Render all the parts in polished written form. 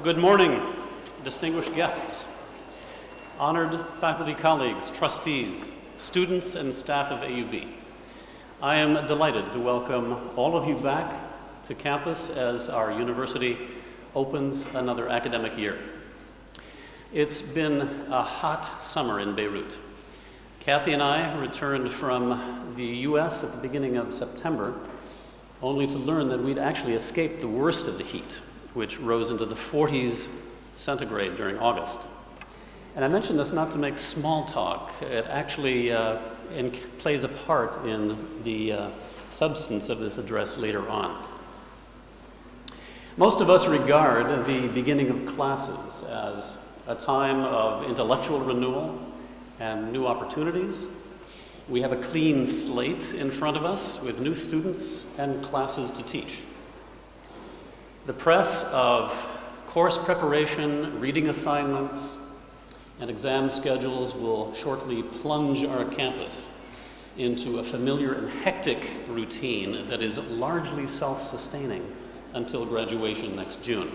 Good morning, distinguished guests, honored faculty colleagues, trustees, students, and staff of AUB. I am delighted to welcome all of you back to campus as our university opens another academic year. It's been a hot summer in Beirut. Kathy and I returned from the US at the beginning of September, only to learn that we'd actually escaped the worst of the heat, which rose into the 40s centigrade during August. And I mention this not to make small talk. It actually plays a part in the substance of this address later on. Most of us regard the beginning of classes as a time of intellectual renewal and new opportunities. We have a clean slate in front of us with new students and classes to teach. The press of course preparation, reading assignments, and exam schedules will shortly plunge our campus into a familiar and hectic routine that is largely self-sustaining until graduation next June.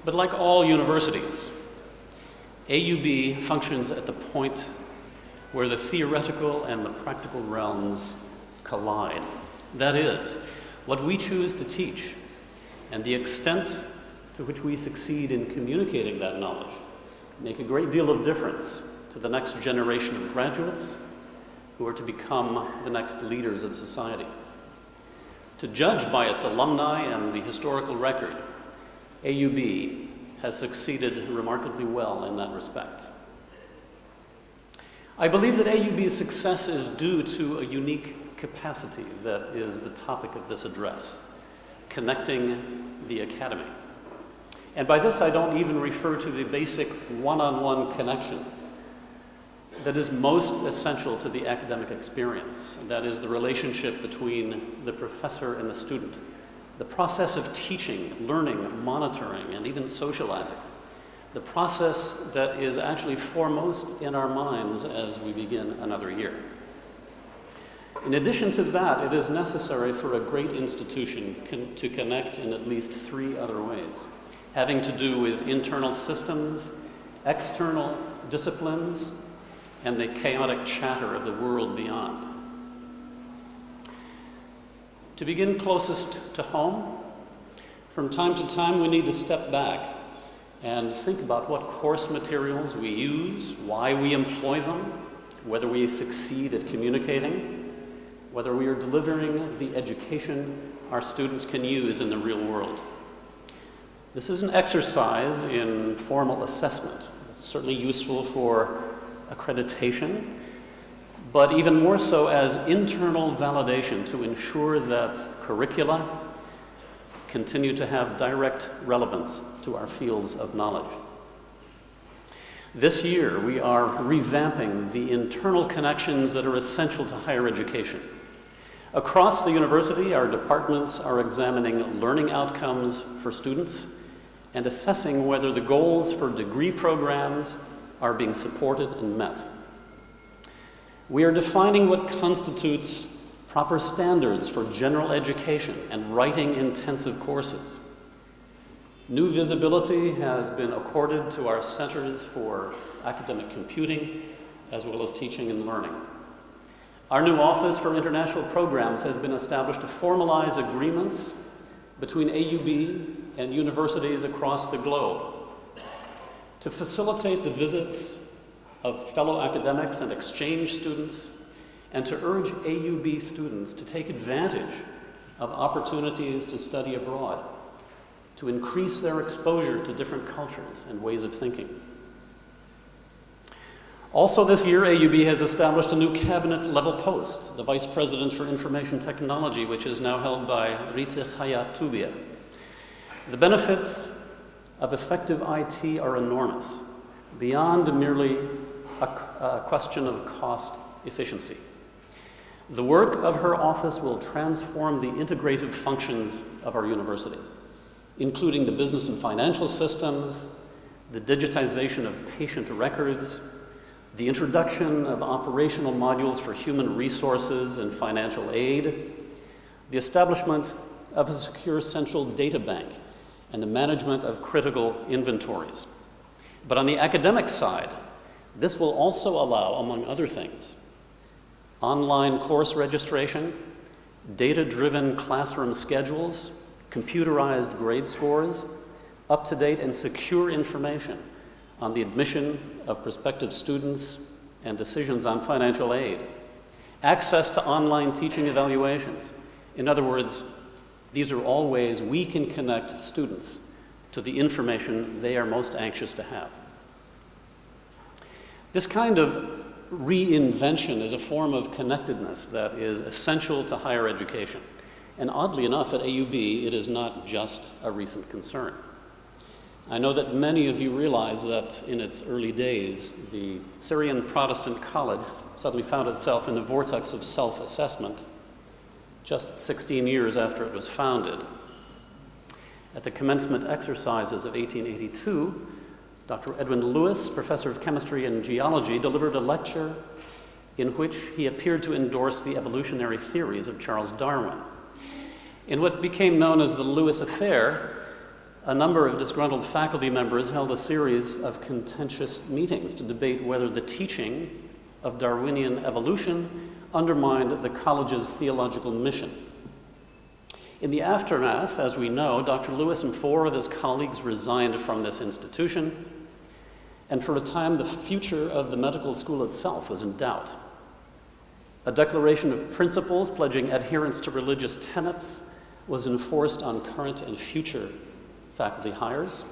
But like all universities, AUB functions at the point where the theoretical and the practical realms collide. That is, what we choose to teach and the extent to which we succeed in communicating that knowledge make a great deal of difference to the next generation of graduates who are to become the next leaders of society. To judge by its alumni and the historical record, AUB has succeeded remarkably well in that respect. I believe that AUB's success is due to a unique capacity that is the topic of this address: connecting the academy. And by this, I don't even refer to the basic one-on-one connection that is most essential to the academic experience. That is the relationship between the professor and the student, the process of teaching, learning, monitoring, and even socializing, the process that is actually foremost in our minds as we begin another year. In addition to that, it is necessary for a great institution to connect in at least three other ways, having to do with internal systems, external disciplines, and the chaotic chatter of the world beyond. To begin closest to home, from time to time we need to step back and think about what course materials we use, why we employ them, whether we succeed at communicating, whether we are delivering the education our students can use in the real world. This is an exercise in formal assessment. It's certainly useful for accreditation, but even more so as internal validation to ensure that curricula continue to have direct relevance to our fields of knowledge. This year, we are revamping the internal connections that are essential to higher education. Across the university, our departments are examining learning outcomes for students and assessing whether the goals for degree programs are being supported and met. We are defining what constitutes proper standards for general education and writing-intensive courses. New visibility has been accorded to our centers for academic computing, as well as teaching and learning. Our new Office for International Programs has been established to formalize agreements between AUB and universities across the globe to facilitate the visits of fellow academics and exchange students, and to urge AUB students to take advantage of opportunities to study abroad, to increase their exposure to different cultures and ways of thinking. Also this year, AUB has established a new cabinet-level post, the Vice President for Information Technology, which is now held by Rita Hayatubia. The benefits of effective IT are enormous, beyond merely a question of cost efficiency. The work of her office will transform the integrative functions of our university, including the business and financial systems, the digitization of patient records, the introduction of operational modules for human resources and financial aid, the establishment of a secure central data bank, and the management of critical inventories. But on the academic side, this will also allow, among other things, online course registration, data-driven classroom schedules, computerized grade scores, up-to-date and secure information on the admission of prospective students and decisions on financial aid, access to online teaching evaluations. In other words, these are all ways we can connect students to the information they are most anxious to have. This kind of reinvention is a form of connectedness that is essential to higher education. And oddly enough, at AUB, it is not just a recent concern. I know that many of you realize that in its early days, the Syrian Protestant College suddenly found itself in the vortex of self-assessment just 16 years after it was founded. At the commencement exercises of 1882, Dr. Edwin Lewis, professor of chemistry and geology, delivered a lecture in which he appeared to endorse the evolutionary theories of Charles Darwin. In what became known as the Lewis Affair, a number of disgruntled faculty members held a series of contentious meetings to debate whether the teaching of Darwinian evolution undermined the college's theological mission. In the aftermath, as we know, Dr. Lewis and 4 of his colleagues resigned from this institution, and for a time the future of the medical school itself was in doubt. A declaration of principles pledging adherence to religious tenets was enforced on current and future faculty hires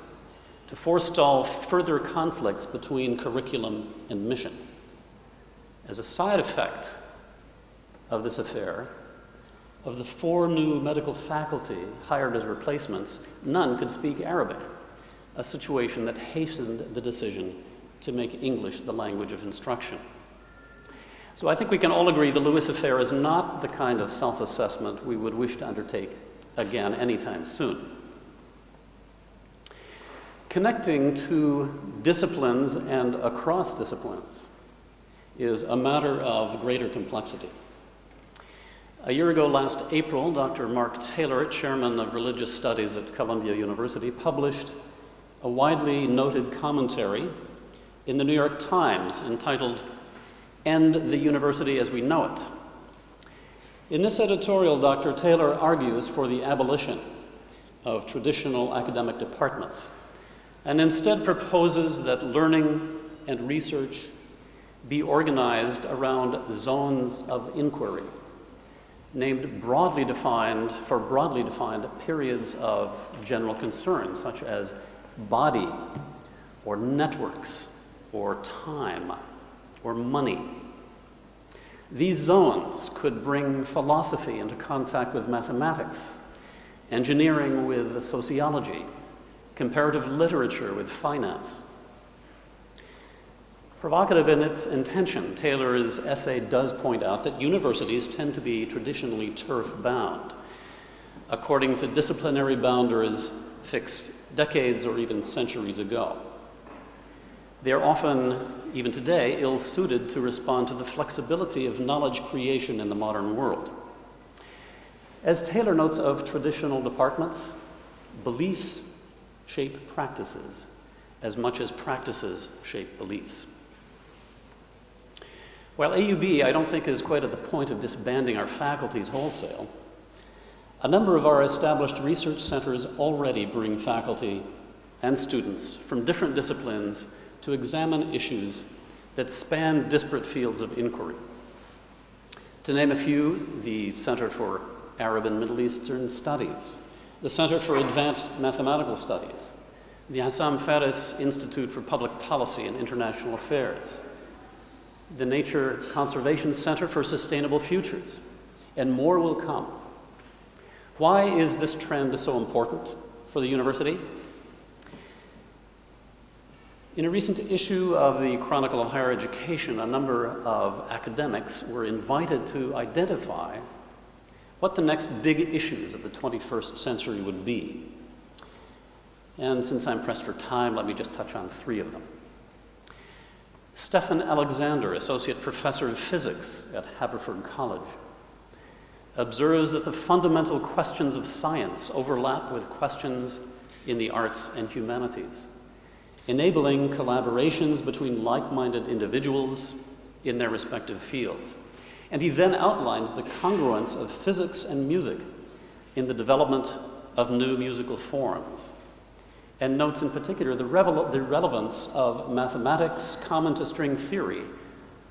to forestall further conflicts between curriculum and mission. As a side effect of this affair, of the 4 new medical faculty hired as replacements, none could speak Arabic, a situation that hastened the decision to make English the language of instruction. So I think we can all agree the Lewis Affair is not the kind of self-assessment we would wish to undertake again anytime soon. Connecting to disciplines and across disciplines is a matter of greater complexity. A year ago last April, Dr. Mark Taylor, chairman of religious studies at Columbia University, published a widely noted commentary in the New York Times entitled "End the University as We Know It." In this editorial, Dr. Taylor argues for the abolition of traditional academic departments and instead proposes that learning and research be organized around zones of inquiry, named broadly defined periods of general concern, such as body, or networks, or time, or money. These zones could bring philosophy into contact with mathematics, engineering with sociology, comparative literature with finance. Provocative in its intention, Taylor's essay does point out that universities tend to be traditionally turf-bound, according to disciplinary boundaries fixed decades or even centuries ago. They are often, even today, ill-suited to respond to the flexibility of knowledge creation in the modern world. As Taylor notes of traditional departments, beliefs shape practices as much as practices shape beliefs. While AUB, I don't think, is quite at the point of disbanding our faculties wholesale, a number of our established research centers already bring faculty and students from different disciplines to examine issues that span disparate fields of inquiry. To name a few, the Center for Arab and Middle Eastern Studies, the Center for Advanced Mathematical Studies, the Hassam Faris Institute for Public Policy and International Affairs, the Nature Conservation Center for Sustainable Futures, and more will come. Why is this trend so important for the university? In a recent issue of the Chronicle of Higher Education, a number of academics were invited to identify what the next big issues of the 21st century would be. And since I'm pressed for time, let me just touch on 3 of them. Stephan Alexander, Associate Professor of Physics at Haverford College, observes that the fundamental questions of science overlap with questions in the arts and humanities, enabling collaborations between like-minded individuals in their respective fields. And he then outlines the congruence of physics and music in the development of new musical forms, and notes in particular the relevance of mathematics common to string theory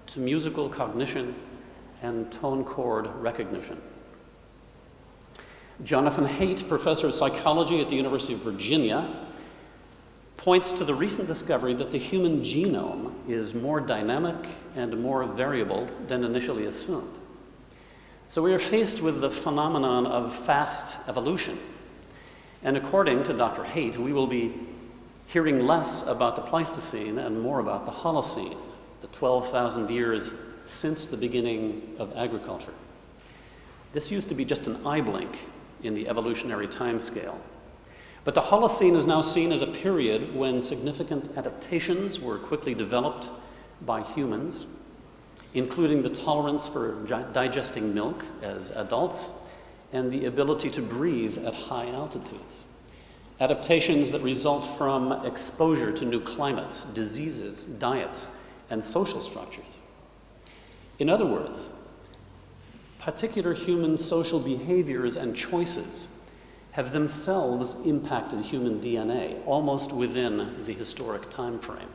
to musical cognition and tone chord recognition. Jonathan Haidt, professor of psychology at the University of Virginia, points to the recent discovery that the human genome is more dynamic and more variable than initially assumed. So we are faced with the phenomenon of fast evolution. And according to Dr. Haidt, we will be hearing less about the Pleistocene and more about the Holocene, the 12,000 years since the beginning of agriculture. This used to be just an eye blink in the evolutionary timescale. But the Holocene is now seen as a period when significant adaptations were quickly developed by humans, including the tolerance for digesting milk as adults and the ability to breathe at high altitudes. Adaptations that result from exposure to new climates, diseases, diets, and social structures. In other words, particular human social behaviors and choices have themselves impacted human DNA almost within the historic time frame.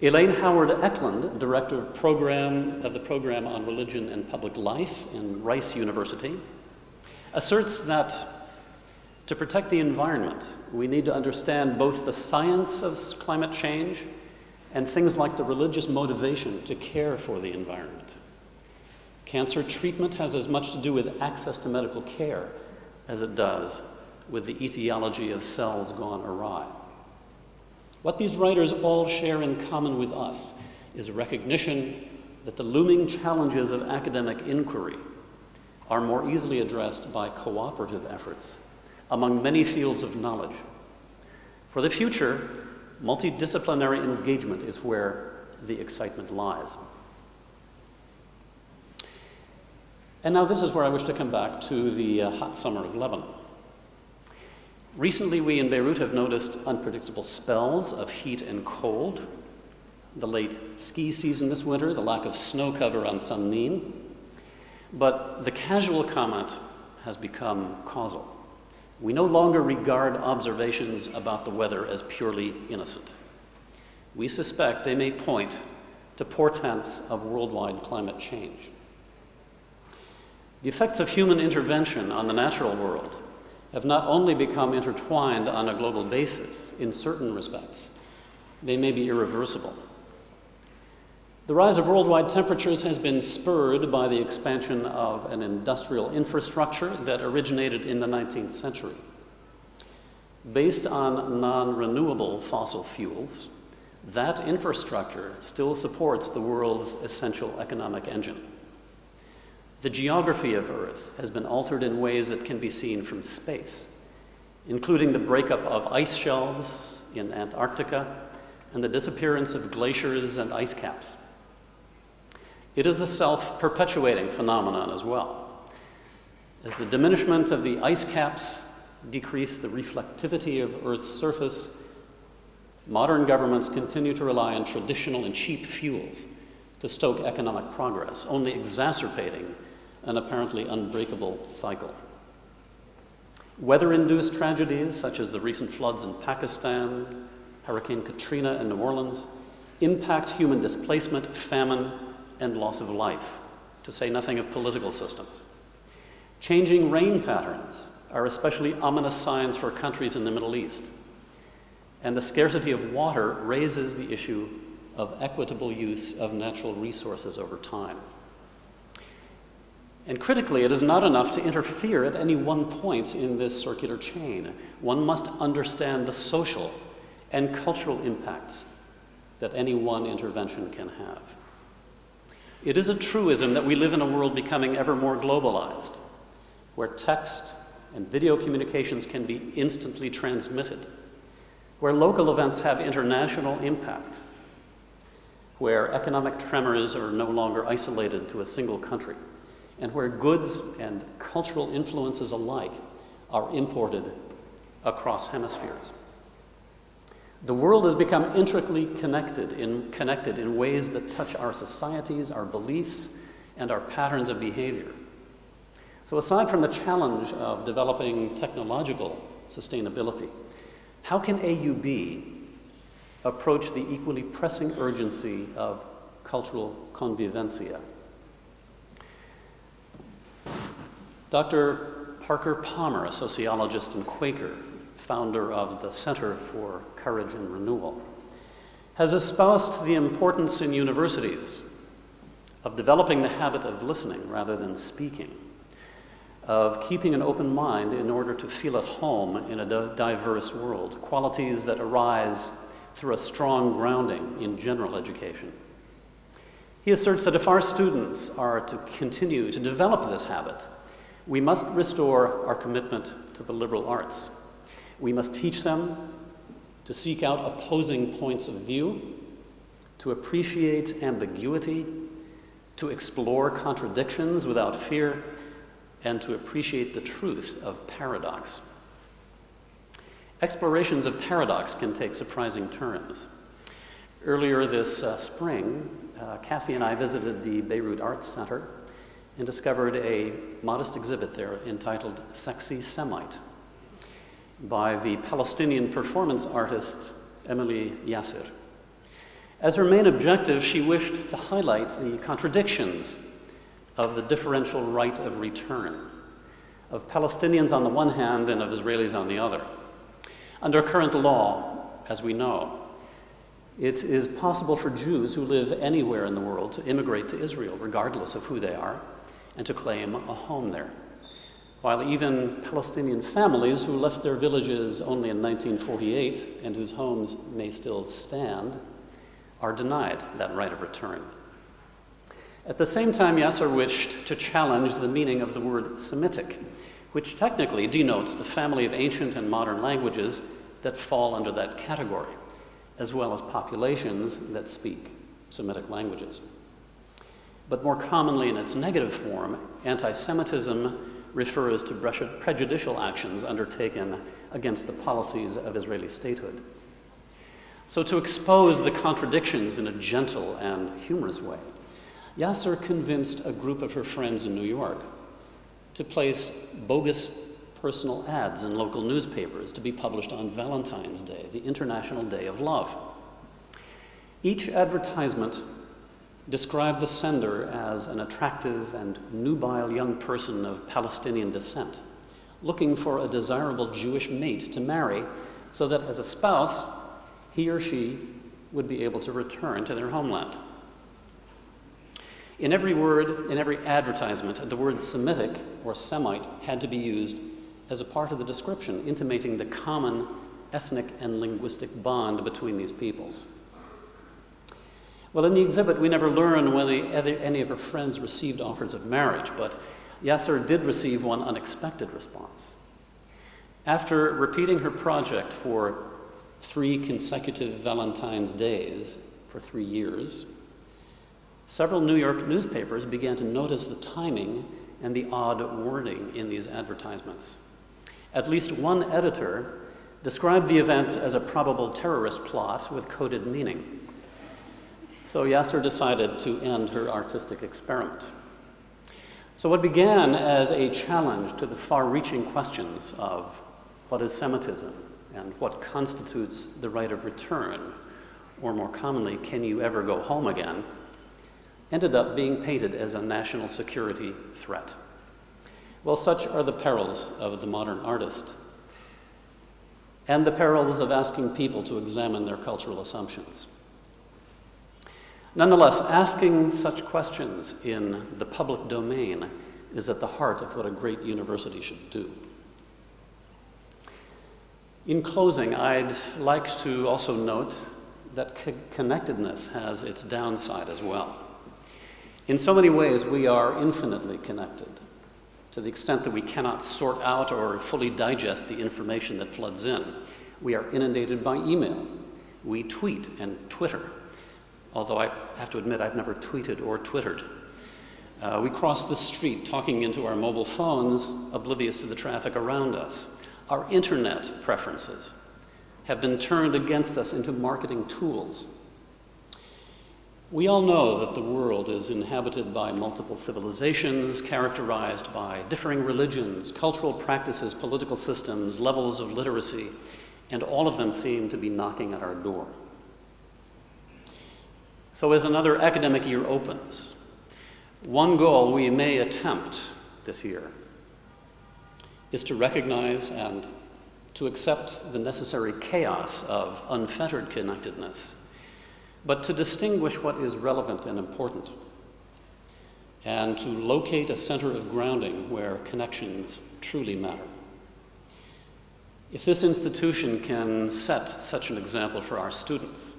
Elaine Howard Eklund, director of the program on religion and public life in Rice University, asserts that to protect the environment, we need to understand both the science of climate change and things like the religious motivation to care for the environment. Cancer treatment has as much to do with access to medical care as it does with the etiology of cells gone awry. What these writers all share in common with us is a recognition that the looming challenges of academic inquiry are more easily addressed by cooperative efforts among many fields of knowledge. For the future, multidisciplinary engagement is where the excitement lies. And now this is where I wish to come back to the hot summer of Lebanon. Recently, we in Beirut have noticed unpredictable spells of heat and cold, the late ski season this winter, the lack of snow cover on Sannin, but the casual comment has become causal. We no longer regard observations about the weather as purely innocent. We suspect they may point to portents of worldwide climate change. The effects of human intervention on the natural world have not only become intertwined on a global basis in certain respects, they may be irreversible. The rise of worldwide temperatures has been spurred by the expansion of an industrial infrastructure that originated in the 19th century. Based on non-renewable fossil fuels, that infrastructure still supports the world's essential economic engine. The geography of Earth has been altered in ways that can be seen from space, including the breakup of ice shelves in Antarctica and the disappearance of glaciers and ice caps. It is a self-perpetuating phenomenon as well. As the diminishment of the ice caps decrease the reflectivity of Earth's surface, modern governments continue to rely on traditional and cheap fuels to stoke economic progress, only exacerbating an apparently unbreakable cycle. Weather-induced tragedies, such as the recent floods in Pakistan, Hurricane Katrina in New Orleans, impact human displacement, famine, and loss of life, to say nothing of political systems. Changing rain patterns are especially ominous signs for countries in the Middle East, and the scarcity of water raises the issue of equitable use of natural resources over time. And critically, it is not enough to interfere at any one point in this circular chain. One must understand the social and cultural impacts that any one intervention can have. It is a truism that we live in a world becoming ever more globalized, where text and video communications can be instantly transmitted, where local events have international impact, where economic tremors are no longer isolated to a single country, and where goods and cultural influences alike are imported across hemispheres. The world has become intricately connected in ways that touch our societies, our beliefs, and our patterns of behavior. So aside from the challenge of developing technological sustainability, how can AUB approach the equally pressing urgency of cultural convivencia? Dr. Parker Palmer, a sociologist and Quaker, founder of the Center for Courage and Renewal, has espoused the importance in universities of developing the habit of listening rather than speaking, of keeping an open mind in order to feel at home in a diverse world, qualities that arise through a strong grounding in general education. He asserts that if our students are to continue to develop this habit, we must restore our commitment to the liberal arts. We must teach them to seek out opposing points of view, to appreciate ambiguity, to explore contradictions without fear, and to appreciate the truth of paradox. Explorations of paradox can take surprising turns. Earlier this spring, Kathy and I visited the Beirut Arts Center and discovered a modest exhibit there entitled Sexy Semite by the Palestinian performance artist Emily Yasser. As her main objective, she wished to highlight the contradictions of the differential right of return, of Palestinians on the one hand and of Israelis on the other. Under current law, as we know, it is possible for Jews who live anywhere in the world to immigrate to Israel, regardless of who they are, and to claim a home there. While even Palestinian families who left their villages only in 1948 and whose homes may still stand are denied that right of return. At the same time, Yasser wished to challenge the meaning of the word Semitic, which technically denotes the family of ancient and modern languages that fall under that category, as well as populations that speak Semitic languages. But more commonly in its negative form, anti-Semitism refers to prejudicial actions undertaken against the policies of Israeli statehood. So to expose the contradictions in a gentle and humorous way, Yasser convinced a group of her friends in New York to place bogus personal ads in local newspapers to be published on Valentine's Day, the International Day of Love. Each advertisement described the sender as an attractive and nubile young person of Palestinian descent, looking for a desirable Jewish mate to marry so that as a spouse, he or she would be able to return to their homeland. In every word, in every advertisement, the word Semitic or Semite had to be used as a part of the description, intimating the common ethnic and linguistic bond between these peoples. Well, in the exhibit, we never learn whether any of her friends received offers of marriage, but Yasser did receive one unexpected response. After repeating her project for 3 consecutive Valentine's days for 3 years, several New York newspapers began to notice the timing and the odd wording in these advertisements. At least one editor described the event as a probable terrorist plot with coded meaning. So Yasser decided to end her artistic experiment. So what began as a challenge to the far-reaching questions of what is Semitism and what constitutes the right of return, or more commonly, can you ever go home again, ended up being painted as a national security threat. Well, such are the perils of the modern artist, and the perils of asking people to examine their cultural assumptions. Nonetheless, asking such questions in the public domain is at the heart of what a great university should do. In closing, I'd like to also note that connectedness has its downside as well. In so many ways, we are infinitely connected, to the extent that we cannot sort out or fully digest the information that floods in. We are inundated by email. We tweet and Twitter, although I have to admit I've never tweeted or Twittered. We cross the street talking into our mobile phones, oblivious to the traffic around us. Our internet preferences have been turned against us into marketing tools. We all know that the world is inhabited by multiple civilizations, characterized by differing religions, cultural practices, political systems, levels of literacy, and all of them seem to be knocking at our door. So as another academic year opens, one goal we may attempt this year is to recognize and to accept the necessary chaos of unfettered connectedness, but to distinguish what is relevant and important, and to locate a center of grounding where connections truly matter. If this institution can set such an example for our students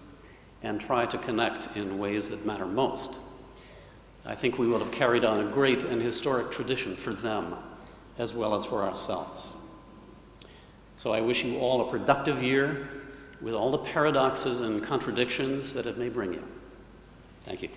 and try to connect in ways that matter most, I think we will have carried on a great and historic tradition for them as well as for ourselves. So I wish you all a productive year with all the paradoxes and contradictions that it may bring you. Thank you.